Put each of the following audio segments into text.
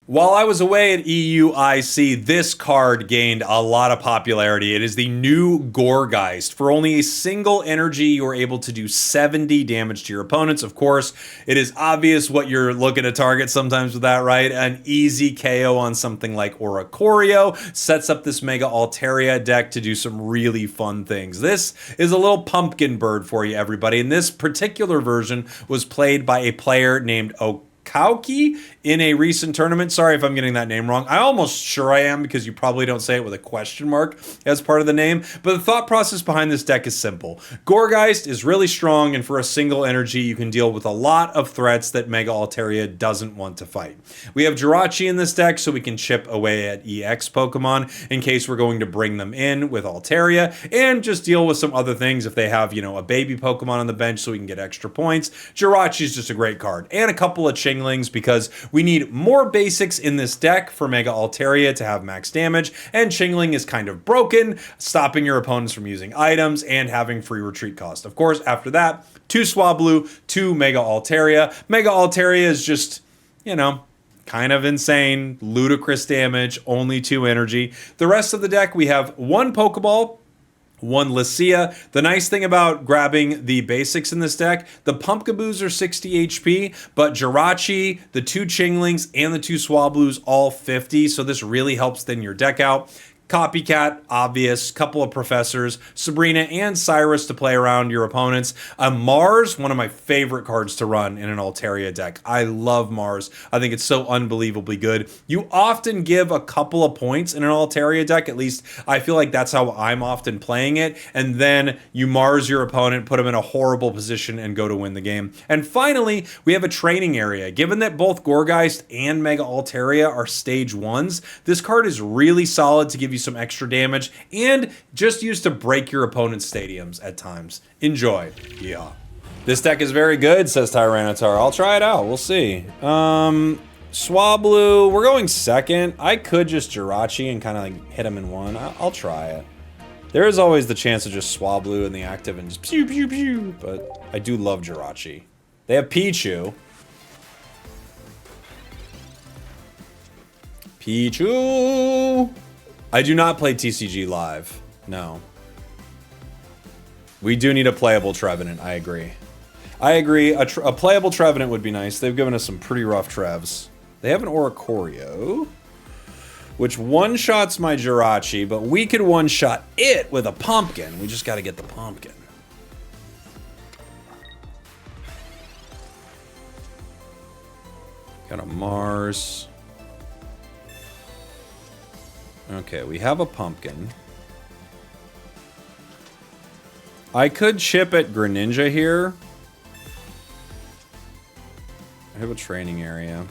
While I was away at EUIC, this card gained a lot of popularity. It is the new Gourgeist. For only a single energy, you are able to do 70 damage to your opponents. Of course, it is obvious what you're looking to target sometimes with that, right? An easy KO on something like Oricorio sets up this Mega Altaria deck to do some really fun things. This is a little pumpkin bird for you, everybody. And this particular version was played by a player named Kauki in a recent tournament. Sorry if I'm getting that name wrong. I almost sure I am, because you probably don't say it with a question mark as part of the name. But the thought process behind this deck is simple. Gourgeist is really strong, and for a single energy, you can deal with a lot of threats that Mega Altaria doesn't want to fight. We have Jirachi in this deck, so we can chip away at EX Pokemon in case we're going to bring them in with Altaria, and just deal with some other things if they have, you know, a baby Pokemon on the bench so we can get extra points. Jirachi is just a great card. And a couple of Chinglings, because we need more basics in this deck for Mega Altaria to have max damage, and Chingling is kind of broken, stopping your opponents from using items and having free retreat cost. Of course, after that, 2 Swablu, 2 Mega Altaria. Mega Altaria is just, you know, kind of insane, ludicrous damage, only 2 energy. The rest of the deck, we have 1 Pokeball, 1 Lycia. The nice thing about grabbing the basics in this deck, the Pumpkaboos are 60 HP, but Jirachi, the 2 Chinglings, and the 2 Swablus all 50, so this really helps thin your deck out. Copycat, obvious, couple of professors, Sabrina and Cyrus to play around your opponents. Mars, one of my favorite cards to run in an Altaria deck. I love Mars. I think it's so unbelievably good. You often give a couple of points in an Altaria deck, at least I feel like that's how I'm often playing it, and then you Mars your opponent, put them in a horrible position, and go to win the game. And finally, we have a training area. Given that both Gourgeist and Mega Altaria are stage 1s, this card is really solid to give you some extra damage, and just used to break your opponent's stadiums at times. Enjoy. Yeah. This deck is very good, says Tyranitar. I'll try it out. We'll see. Swablu, we're going second. I could just Jirachi and kind of like hit him in one. I'll try it. There is always the chance of just Swablu in the active and just pew pew pew, but I do love Jirachi. They have Pichu. Pichu! I do not play TCG live. No. We do need a playable Trevenant. I agree. I agree. A playable Trevenant would be nice. They've given us some pretty rough Trevs. They have an Oricorio, which one-shots my Jirachi, but we could one-shot it with a pumpkin. We just got to get the pumpkin. Got a Mars. Okay, we have a pumpkin. I could chip at Greninja here. I have a training area.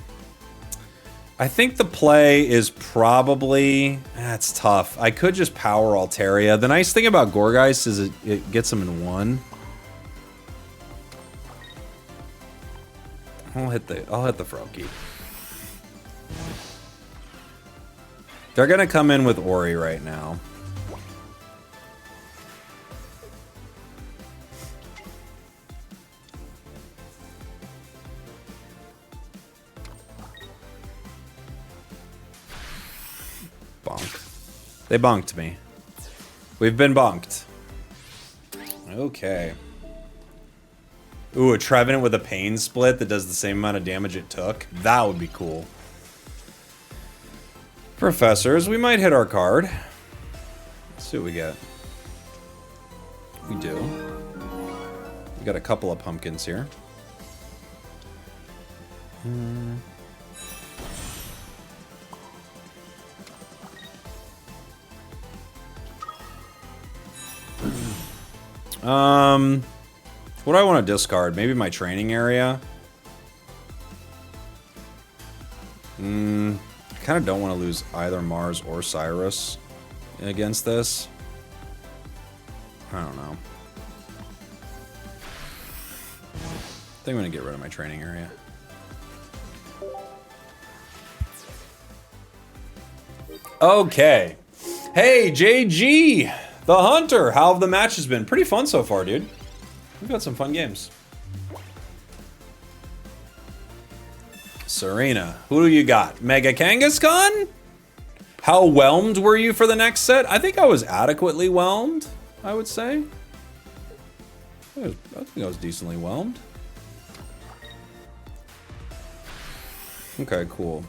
I think the play is probably... That's tough. I could just power Altaria. The nice thing about Gourgeist is it gets them in one. I'll hit the Froakie. They're gonna come in with Ori right now. Bonk. They bonked me. We've been bonked. Okay. Ooh, a Trevenant with a Pain Split that does the same amount of damage it took. That would be cool. Professors, we might hit our card. Let's see what we get. We do. We got a couple of pumpkins here. What do I want to discard? Maybe my training area? I kind of don't want to lose either Mars or Cyrus against this. I don't know. I think I'm going to get rid of my training area. Okay. Hey, JG, the Hunter. How have the matches been? Pretty fun so far, dude. We've got some fun games. Serena, who do you got? Mega Kangaskhan? How whelmed were you for the next set? I think I was adequately whelmed, I would say. I think I was decently whelmed. Okay, cool.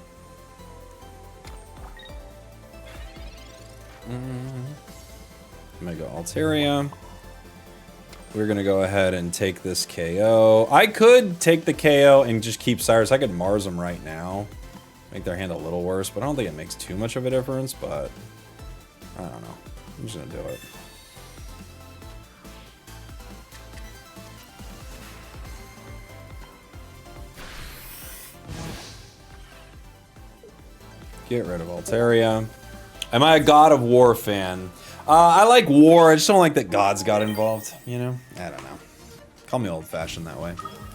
Mega Altaria. We're gonna go ahead and take this KO. I could take the KO and just keep Cyrus. I could Mars them right now. Make their hand a little worse, but I don't think it makes too much of a difference, but I don't know. I'm just gonna do it. Get rid of Altaria. Am I a God of War fan? I like War, I just don't like that gods got involved, you know? I don't know. Call me old-fashioned that way.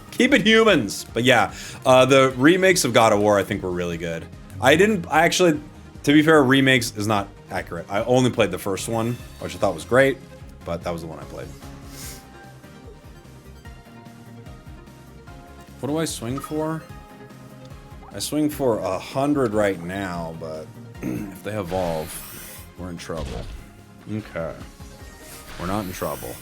Keep it humans! But yeah, the remakes of God of War I think were really good. I actually, to be fair, remakes is not accurate. I only played the first one, which I thought was great, but that was the one I played. What do I swing for? I swing for 100 right now, but if they evolve, we're in trouble. Okay. We're not in trouble.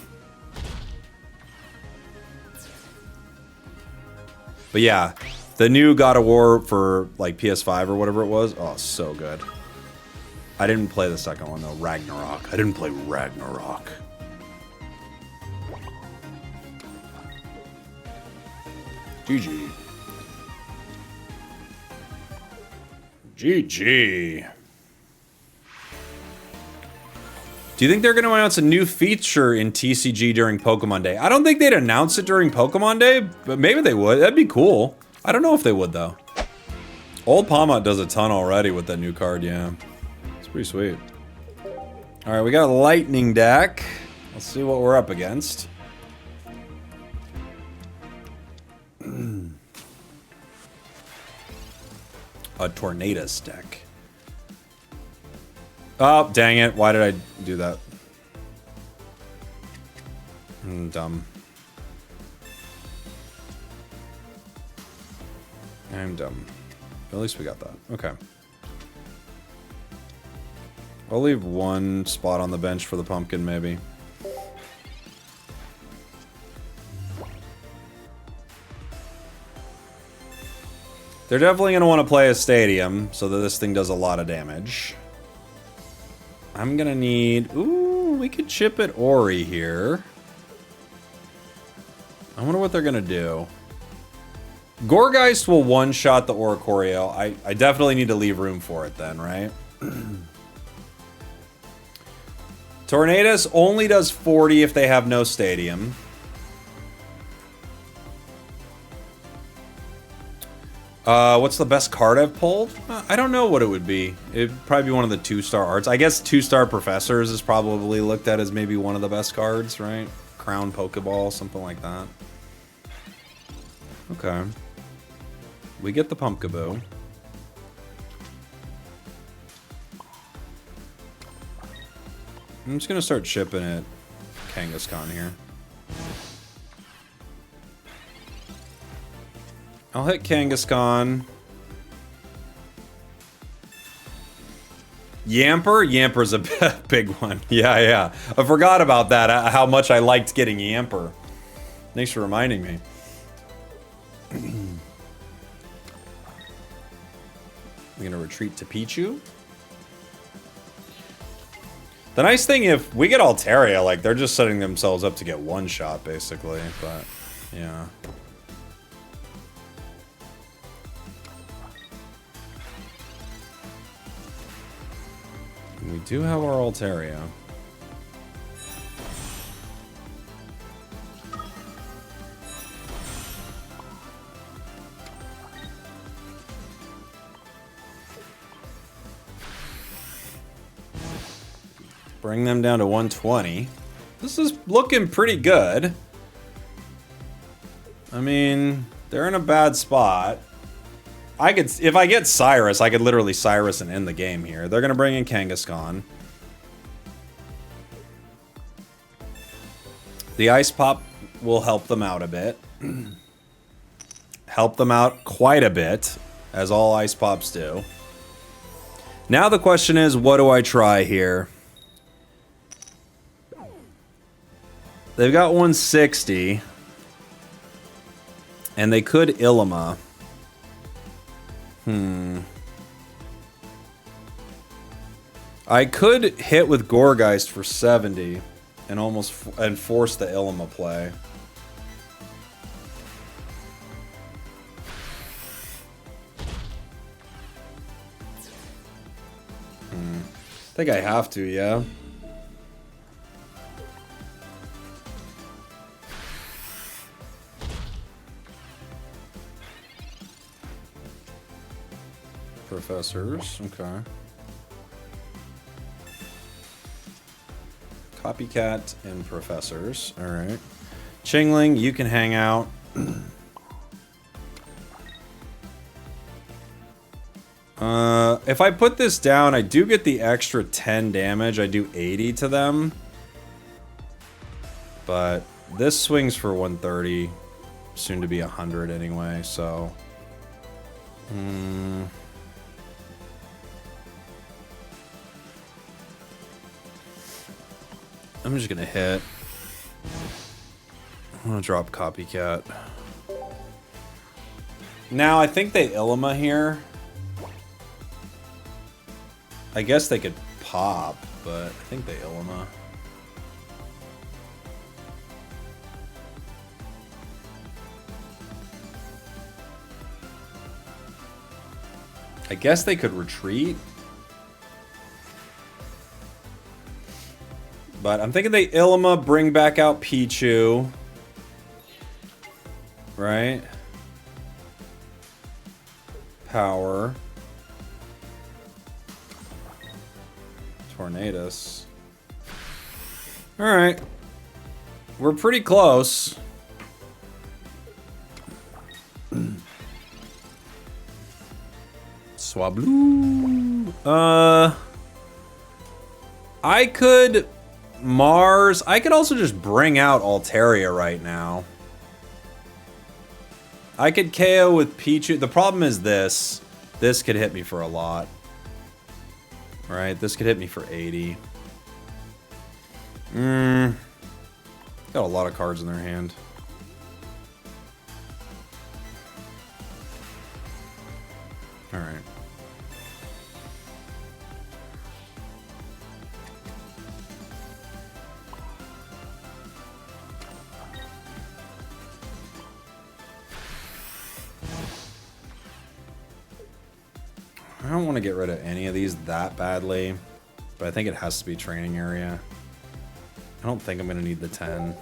But yeah, the new God of War for like PS5 or whatever it was, oh, so good. I didn't play the second one though, Ragnarok. I didn't play Ragnarok. GG. GG. Do you think they're going to announce a new feature in TCG during Pokemon Day? I don't think they'd announce it during Pokemon Day, but maybe they would. That'd be cool. I don't know if they would, though. Old Palmot does a ton already with that new card, yeah. It's pretty sweet. All right, we got a Lightning deck. Let's see what we're up against. A Tornadus deck. Oh, dang it. Why did I do that? Dumb. I'm dumb. At least we got that. Okay. I'll leave one spot on the bench for the pumpkin, maybe. They're definitely going to want to play a stadium so that this thing does a lot of damage. I'm going to need... Ooh, we could chip at Ori here. I wonder what they're going to do. Gourgeist will one-shot the Oricorio. I definitely need to leave room for it then, right? Tornadus only does 40 if they have no stadium. What's the best card I've pulled? I don't know what it would be. It'd probably be one of the 2-star arts. I guess 2-star Professors is probably looked at as maybe one of the best cards, right? Crown Pokeball, something like that. Okay. We get the Pumpkaboo. I'm just gonna start shipping it Kangaskhan here. I'll hit Kangaskhan. Yamper? Yamper's a big one. Yeah. I forgot about that, how much I liked getting Yamper. Thanks for reminding me. I'm gonna retreat to Pichu. The nice thing, if we get Altaria, like, they're just setting themselves up to get one shot, basically, but, yeah. We do have our Altaria. Bring them down to 120. This is looking pretty good. I mean, they're in a bad spot. I could, if I get Cyrus, I could literally Cyrus and end the game here. They're gonna bring in Kangaskhan. The Ice Pop will help them out a bit. Help them out quite a bit. as all ice pops do. Now the question is, what do I try here? They've got 160. And they could Ilima. I could hit with Gourgeist for 70 and almost force the Ilima play. I think I have to, yeah. Professors, okay. Copycat and professors, alright. Chingling, you can hang out. If I put this down, I do get the extra 10 damage. I do 80 to them. But this swings for 130. Soon to be 100 anyway, so... I'm just gonna hit. I'm gonna drop Copycat. Now, I think they Ilima here. I guess they could pop, but I think they Ilima. I guess they could retreat. But I'm thinking they Ilima, bring back out Pichu. Right? Power. Tornadus. Alright. We're pretty close. Swablu. I could... Mars. I could also just bring out Altaria right now. I could KO with Pichu. The problem is this. This could hit me for a lot. Right? This could hit me for 80. Got a lot of cards in their hand. Alright. I don't want to get rid of any of these that badly, but I think it has to be training area. I don't think I'm going to need the 10.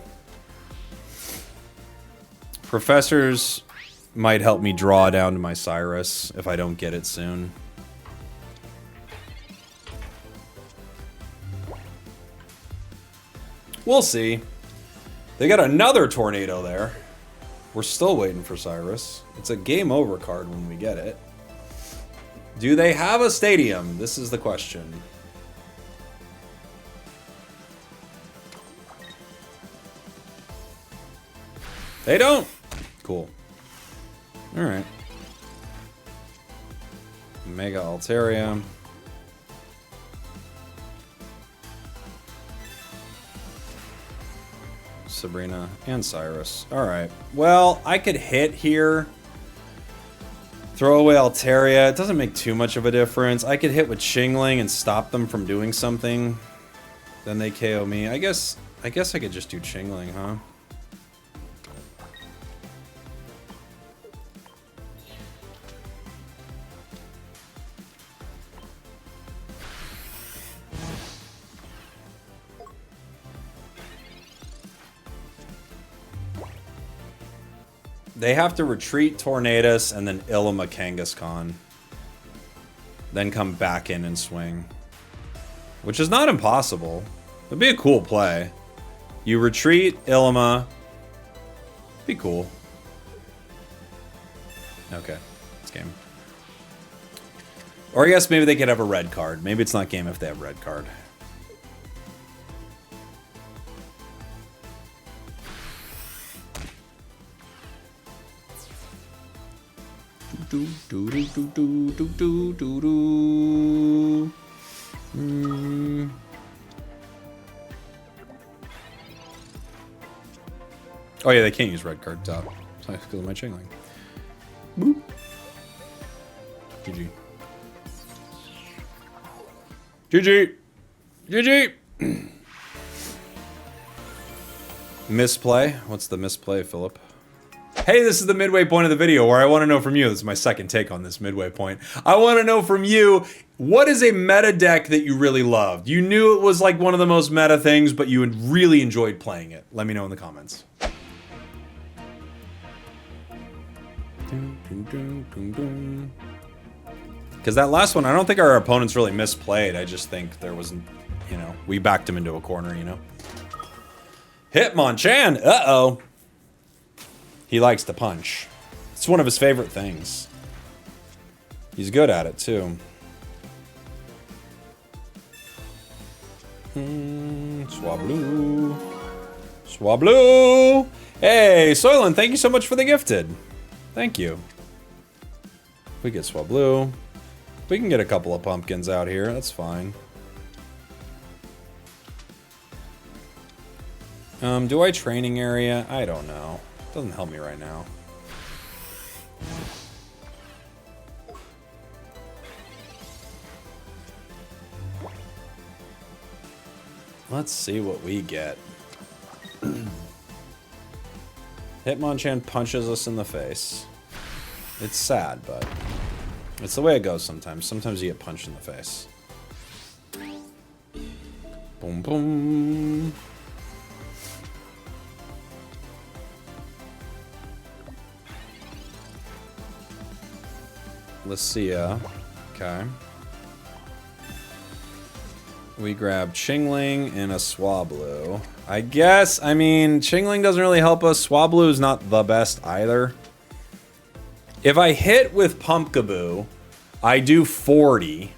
Professors might help me draw down to my Cyrus if I don't get it soon. We'll see. They got another tornado there. We're still waiting for Cyrus. It's a game over card when we get it. Do they have a stadium? This is the question. They don't. Cool. Alright. Mega Altaria. Sabrina and Cyrus. Alright. Well, I could hit here. Throw away Altaria. It doesn't make too much of a difference. I could hit with Shingling and stop them from doing something. Then they KO me. I guess I could just do Shingling, huh? They have to retreat Tornadus and then Ilima Kangaskhan. Then come back in and swing. Which is not impossible. It'd be a cool play. You retreat Ilima. Be cool. Okay. It's game. Or I guess maybe they could have a red card. Maybe it's not game if they have red card. do do do do do do do do do. Oh yeah, they can't use red card top. Because of my Chingling. Boop. GG. GG. GG. Misplay? What's the misplay, Philip? Hey, this is the midway point of the video where I want to know from you. This is my second take on this midway point. I want to know from you, what is a meta deck that you really loved? You knew it was like one of the most meta things, but you really enjoyed playing it. Let me know in the comments. Because that last one, I don't think our opponents really misplayed. I just think there wasn't, you know, we backed him into a corner, you know. Hitmonchan! Uh-oh. He likes to punch. It's one of his favorite things. He's good at it, too. Swablu. Swablu! Hey, Soylent, thank you so much for the gifted. Thank you. We get Swablu. We can get a couple of pumpkins out here. That's fine. Do I training area? I don't know. Doesn't help me right now. Let's see what we get. Hitmonchan punches us in the face. It's sad, but it's the way it goes sometimes. Sometimes you get punched in the face. Boom, boom. Let's see, okay. We grab Chingling and a Swablu. I guess, I mean, Chingling doesn't really help us. Swablu is not the best either. If I hit with Pumpkaboo, I do 40.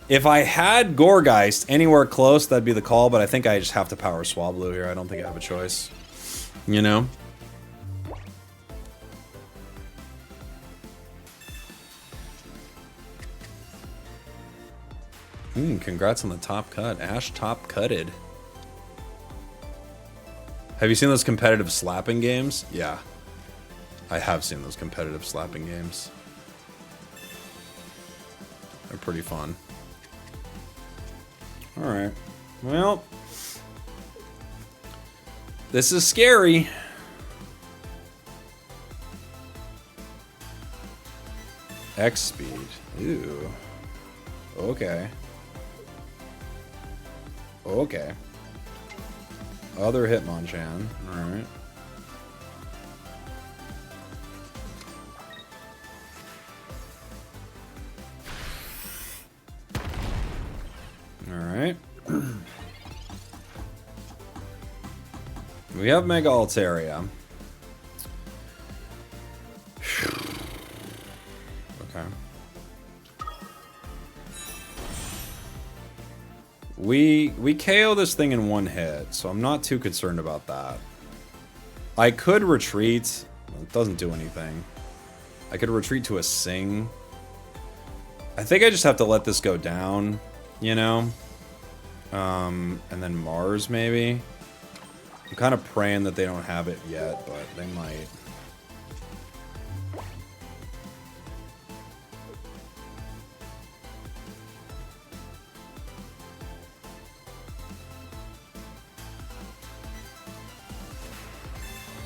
If I had Gourgeist anywhere close, that'd be the call, but I think I just have to power Swablu here. I don't think I have a choice. You know? Congrats on the top cut. Ash top cutted. Have you seen those competitive slapping games? Yeah. I have seen those competitive slapping games. They're pretty fun. Alright. Well. This is scary. X speed. Ew. Okay. Okay. Other Hitmonchan. Alright. Alright. We have Mega Altaria. Okay. We KO this thing in one hit, so I'm not too concerned about that. I could retreat. It doesn't do anything. I could retreat to a Sing. I think I just have to let this go down, you know? And then Mars, maybe? I'm kind of praying that they don't have it yet, but they might.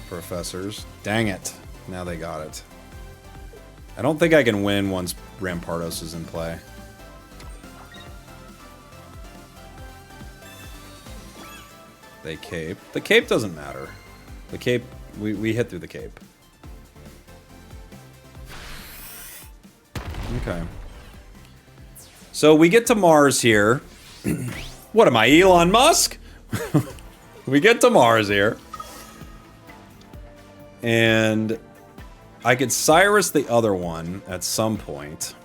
Professors. Dang it. Now they got it. I don't think I can win once Rampardos is in play. They cape. The cape doesn't matter. The cape, we hit through the cape. Okay. So we get to Mars here. What am I, Elon Musk? We get to Mars here. And I could Cyrus the other one at some point.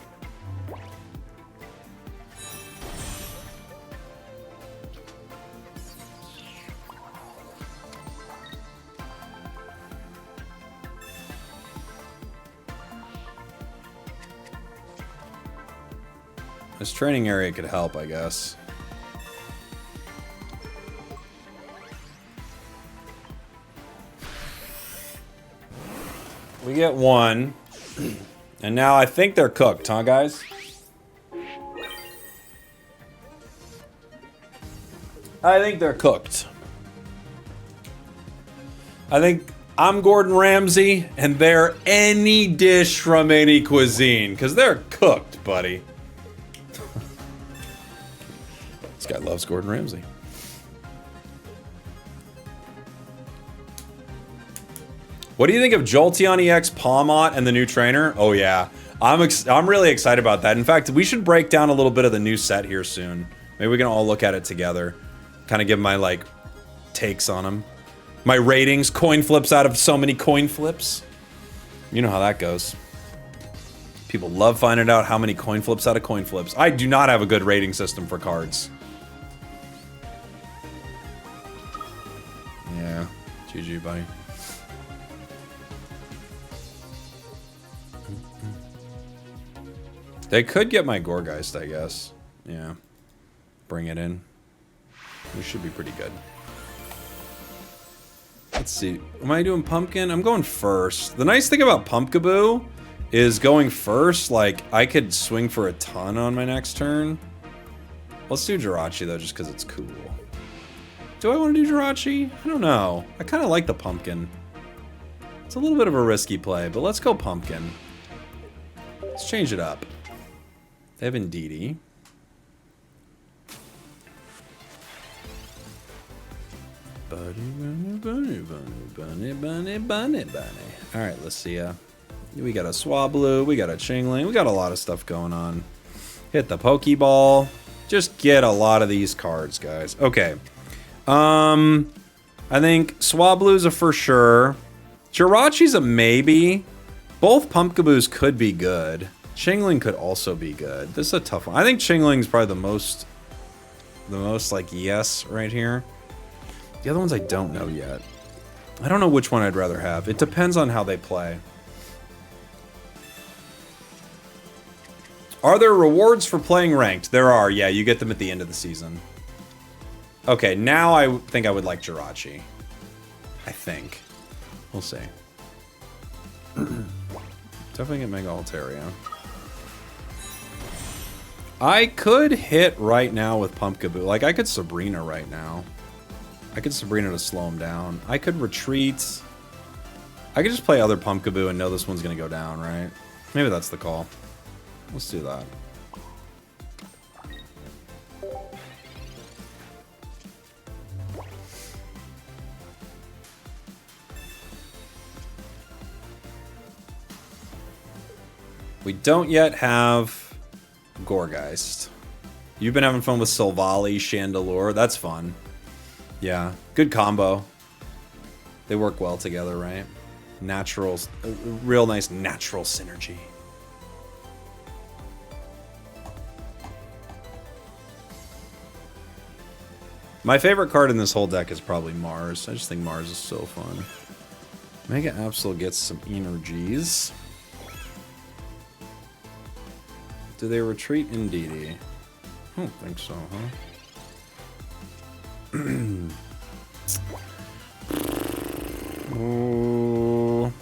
This training area could help, I guess. We get one. And now I think they're cooked, huh, guys? I think they're cooked. I think I'm Gordon Ramsay, and they're any dish from any cuisine, because they're cooked, buddy. This guy loves Gordon Ramsay. What do you think of Jolteon EX Palmot and the new trainer? Oh yeah, I'm really excited about that. In fact, we should break down a little bit of the new set here soon. Maybe we can all look at it together. Kind of give my, like, takes on them. My ratings, coin flips out of so many coin flips. You know how that goes. People love finding out how many coin flips out of coin flips. I do not have a good rating system for cards. Yeah, GG, buddy. They could get my Gourgeist, I guess. Yeah. Bring it in. We should be pretty good. Let's see. Am I doing Pumpkin? I'm going first. The nice thing about Pumpkaboo is going first, like, I could swing for a ton on my next turn. Let's do Jirachi, though, just because it's cool. Do I want to do Jirachi? I don't know. I kind of like the Pumpkin. It's a little bit of a risky play, but let's go Pumpkin. Let's change it up. They have Indeedee. Bunny. Alright, let's see. We got a Swablu, we got a Chingling, we got a lot of stuff going on. Hit the Pokeball. Just get a lot of these cards, guys. Okay. I think Swablu's a for sure. Jirachi's a maybe. Both Pumpkaboos could be good. Chingling could also be good. This is a tough one. I think Chingling's probably the most like yes right here. The other ones I don't know yet. I don't know which one I'd rather have. It depends on how they play. Are there rewards for playing ranked? There are, yeah. You get them at the end of the season. Okay, now I think I would like Jirachi. I think. We'll see. Definitely get Mega Altaria. I could hit right now with Pumpkaboo. Like, I could Sabrina right now. I could Sabrina to slow him down. I could retreat. I could just play other Pumpkaboo and know this one's going to go down, right? Maybe that's the call. Let's do that. We don't yet have Gourgeist. You've been having fun with Silvally, Chandelure. That's fun. Yeah, good combo. They work well together, right? Natural, real nice natural synergy. My favorite card in this whole deck is probably Mars. I just think Mars is so fun. Mega Absol gets some energies. Do they retreat Indeedee? I don't think so, huh? Ooh.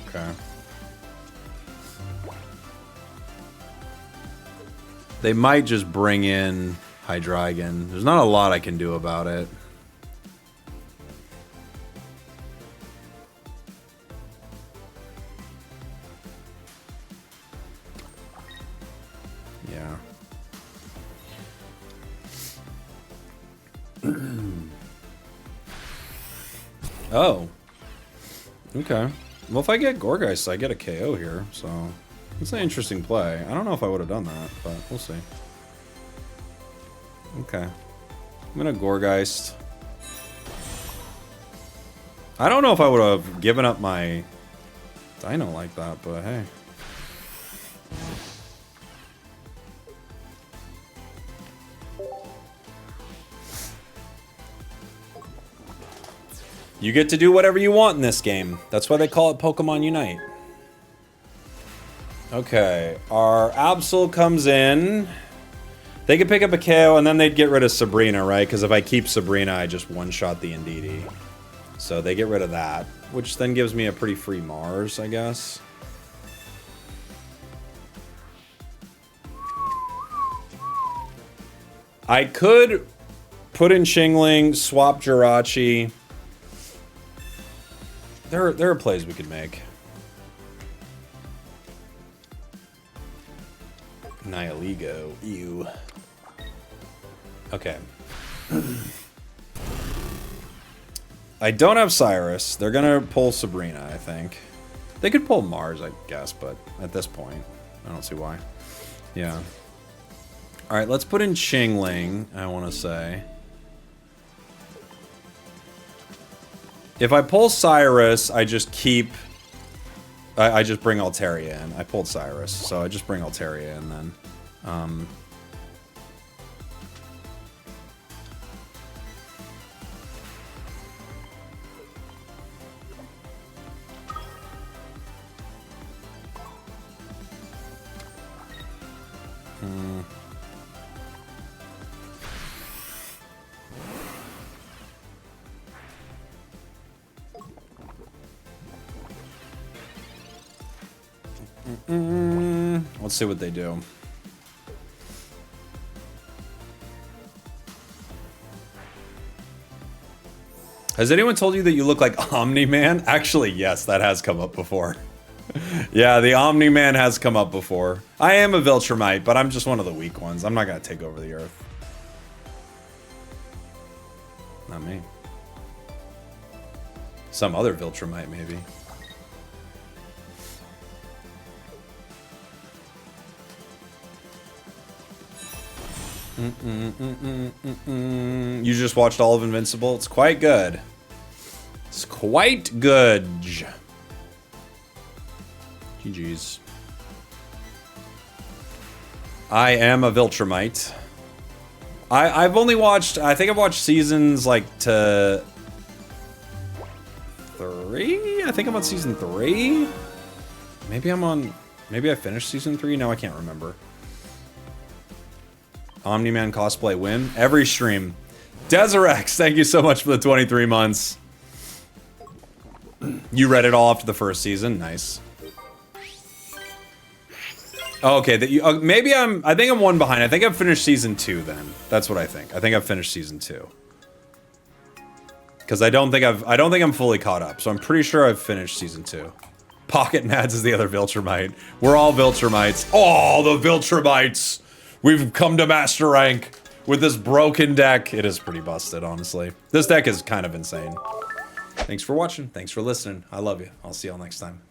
Okay. They might just bring in Hydreigon. There's not a lot I can do about it. Yeah. Oh. Okay. Well, if I get Gourgeist, I get a KO here, so it's an interesting play. I don't know if I would have done that, but we'll see. Okay. I'm gonna Gourgeist. I don't know if I would have given up my Dino like that, but hey. You get to do whatever you want in this game. That's why they call it Pokemon Unite. Okay, our Absol comes in. They could pick up a KO, and then they'd get rid of Sabrina, right? Because if I keep Sabrina, I just one-shot the Indeedee. So they get rid of that, which then gives me a pretty free Mars, I guess. I could put in Chingling, swap Jirachi. There are plays we could make. Nihiligo, ew. Okay. I don't have Cyrus. They're gonna pull Sabrina, I think. They could pull Mars, I guess, but at this point, I don't see why. Yeah. Alright, let's put in Chingling, I want to say. If I pull Cyrus, I just keep... I just bring Altaria in. I pulled Cyrus, so I just bring Altaria in then. Let's see what they do. Has anyone told you that you look like Omni-Man? Actually, yes, that has come up before. Yeah, the Omni-Man has come up before. I am a Viltrumite, but I'm just one of the weak ones. I'm not going to take over the Earth. Not me. Some other Viltrumite, maybe. You just watched all of Invincible? It's quite good. It's quite good. GG's. I am a Viltrumite. I've only watched, I think I've watched seasons like to 3? I think I'm on season 3. Maybe I finished season 3? No, I can't remember. Omni-Man cosplay win every stream. Deserex, thank you so much for the 23 months. You read it all after the first season. Nice. Oh, okay, maybe I think I'm one behind. I think I've finished season 2 then. That's what I think. I think I've finished season 2. Because I don't think I'm fully caught up. So I'm pretty sure I've finished season 2. Pocket Nads is the other Viltrumite. We're all Viltrumites. Oh, the Viltrumites! We've come to master rank with this broken deck. It is pretty busted, honestly. This deck is kind of insane. Thanks for watching. Thanks for listening. I love you. I'll see y'all next time.